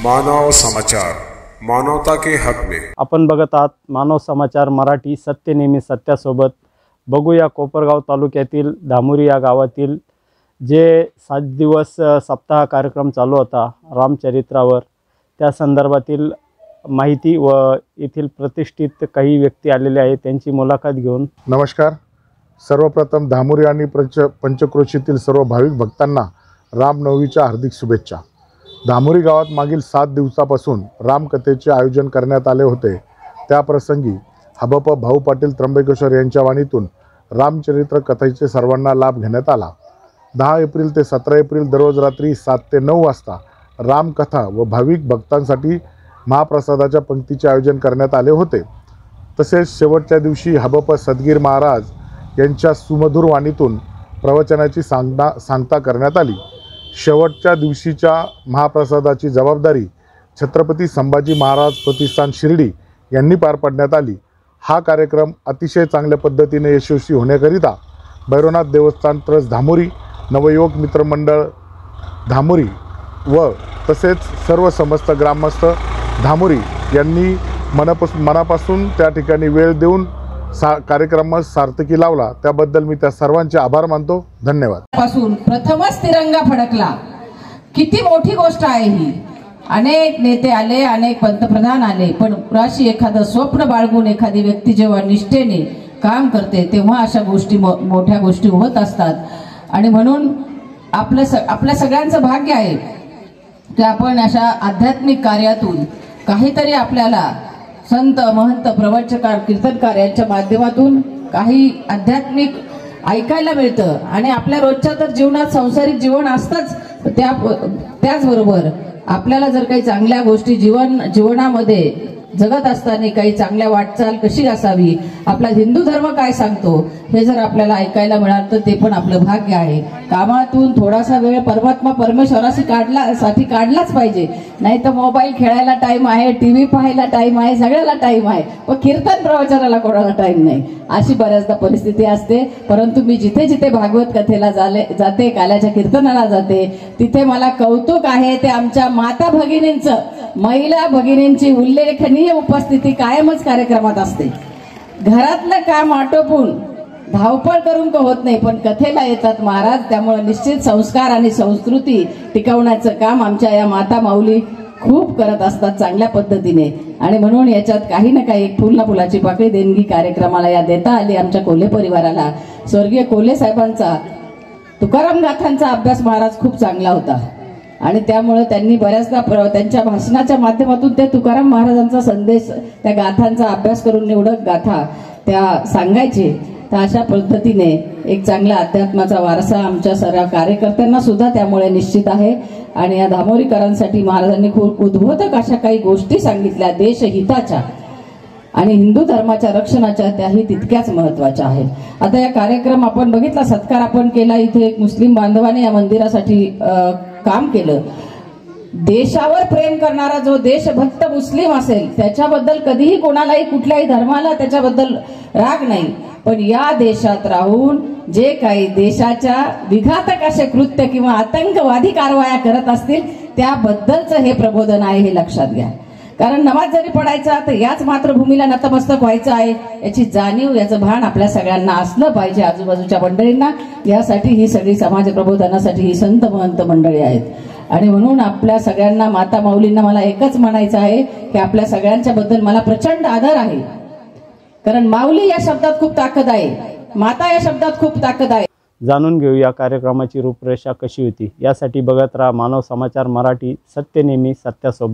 मानव समाचार, मानवता के हक में। आपण बघत आहात मानव समाचार मराठी, सत्य नेहमी सत्यासोबत। बघूया कोपरगाव तालुक्यातील धामुरी या गावातील जे 7 दिवस सप्ताह कार्यक्रम चालू होता रामचरित्रावर, त्या संदर्भातील माहिती व येथील प्रतिष्ठित काही व्यक्ती आलेले आहेत त्यांची मुलाखत घेऊन। नमस्कार। सर्वप्रथम धामुरी आणि पंचक्रोशीतील सर्व भाविक भक्तांना रामनवमीच्या हार्दिक शुभेच्छा। धामुरी गावात मागील 7 दिवसापासून रामकथेचे आयोजन करण्यात आले होते। त्या प्रसंगी हबप भाऊ पाटील त्र्यंबकेश्वर यांच्या वाणीतून रामचरित्र कथेचे सर्वांना लाभ घेण्यात आला। 10 एप्रिल ते 17 एप्रिल दररोज रात्री 7 ते 9 वाजता रामकथा व भाविक भक्तांसाठी महाप्रसादाच्या पंक्तीचे आयोजन करण्यात आले होते। तसेच शेवटच्या दिवशी हबप सदगीर महाराज यांच्या सुमधुर वाणीतून प्रवचनाची सांगता करण्यात आली। शेवटच्या दिवशीच्या महाप्रसादाची जबाबदारी छत्रपती संभाजी महाराज प्रतिष्ठान शिर्डी यांनी पार पाडण्यात आली। हा कार्यक्रम अतिशय चांगल्या पद्धतीने यशस्वी होण्याकरिता भैरवनाथ देवस्थान ट्रस्ट धामुरी, नवयुवक मित्रमंडळ धामुरी व तसेच सर्व समस्त ग्रामस्थ धामुरी यांनी मनापासून त्या ठिकाणी वेळ देऊन कार्यक्रमास सार्थकी लावला। त्याबद्दल मी त्या सर्वांचे आभार मानतो। धन्यवाद। पासून प्रथमच तिरंगा फडकला, किती मोठी गोष्ट आहे ही। अनेक नेते आले, अनेक पंतप्रधान आले, पण राशी एखादं स्वप्न बाळगून एखादी व्यक्ती जेव्हा निष्ठेने काम करते तेव्हा अशा गोष्टी मोठ्या गोष्टी होत असतात। आणि म्हणून आपल्या सगळ्यांचं भाग्य आहे की आपण अशा आध्यात्मिक कार्यातून काहीतरी आपल्याला संत महंत प्रवचनकार कीर्तनकार यांच्या माध्यमातून काही आध्यात्मिक ऐकायला मिळतं। आणि आपल्या रोजच्या तर जीवनात सांसारिक जीवन असतंच, त्याचबरोबर आपल्याला जर काही चांगल्या गोष्टी जीवनामध्ये जगत असताना काही चांगल्या वाटचाल कशी असावी, आपला हिंदू धर्म काय सांगतो हे जर आपल्याला ऐकायला मिळालं तर ते पण आपलं भाग्य आहे। कामातून थोडासा वेळ परमेश्वरासाठी काढलाच पाहिजे, नाही तर मोबाईल खेळायला टाइम आहे, टीव्ही पाहायला टाइम आहे, सगळ्याला टाइम आहे, पण कीर्तन प्रवचनाला कोणाला टाइम नाही, अशी बऱ्याचदा परिस्थिती असते। परंतु मी जिथे जिथे भागवत कथेला जाते, काल्याच्या कीर्तनाला जाते, तिथे मला कौतुक आहे ते आमच्या माता भगिनींचं, महिला भगिनींची उल्लेखनीय उपस्थिती कायमच कार्यक्रमात असते। घरातलं काम आटोपून धावपळ करून तो होत नाही, पण कथेला येतात महाराज, त्यामुळे निश्चित संस्कार आणि संस्कृती टिकवण्याचं काम आमच्या या माता माऊली खूप करत असतात चांगल्या पद्धतीने। आणि म्हणून याच्यात काही ना काही एक फुल ना फुलाची पाकळी देणगी कार्यक्रमाला या देता आली आमच्या कोल्हे परिवाराला। स्वर्गीय कोल्हे साहेबांचा तुकाराम गाथांचा अभ्यास महाराज खूप चांगला होता आणि त्यामुळे त्यांनी बऱ्याचदा त्यांच्या भाषणाच्या माध्यमातून ते तुकाराम महाराजांचा संदेश, त्या गाथांचा अभ्यास करून निवडक गाथा त्या सांगायचे। तर अशा पद्धतीने एक चांगला अध्यात्माचा वारसा आमच्या सर्व कार्यकर्त्यांना सुद्धा त्यामुळे निश्चित आहे। आणि या धामोरीकरांसाठी महाराजांनी खूप उद्बोधक अशा काही गोष्टी सांगितल्या देशहिताच्या आणि हिंदू धर्माच्या रक्षणाच्या, त्याही तितक्याच महत्वाच्या आहेत। आता या कार्यक्रम आपण बघितला, सत्कार आपण केला, इथे एक मुस्लिम बांधवाने या मंदिरासाठी काम केलं। देशावर प्रेम करणारा जो देशभक्त मुस्लिम असेल त्याच्याबद्दल कधीही कोणालाही कुठल्याही धर्माला त्याच्याबद्दल राग नाही, पण या देशात राहून जे काही देशाच्या विघातक असे कृत्य किंवा आतंकवादी कारवाया करत असतील त्याबद्दलचं हे प्रबोधन आहे, हे लक्षात घ्या। कारण नमाज जरी पडायचा तर याच मातृभूमीला नतमस्तक व्हायचं आहे, याची जाणीव, याचं भान आपल्या सगळ्यांना असलं पाहिजे, आजूबाजूच्या मंडळींना। यासाठी ही सगळी समाज प्रबोधनासाठी ही संत महंत मंडळी आहेत। आणि म्हणून आपल्या सगळ्यांना माता माऊलींना मला एकच म्हणायचं आहे की आपल्या सगळ्यांच्या बद्दल मला प्रचंड आदर आहे, कारण माऊली या शब्दात खूप ताकद आहे, माता या शब्दात खूप ताकद आहे। जाणून घेऊ या कार्यक्रमाची रूपरेषा कशी होती। यासाठी बघत राहा मानव समाचार मराठी, सत्य नेहमी सत्यासोबत।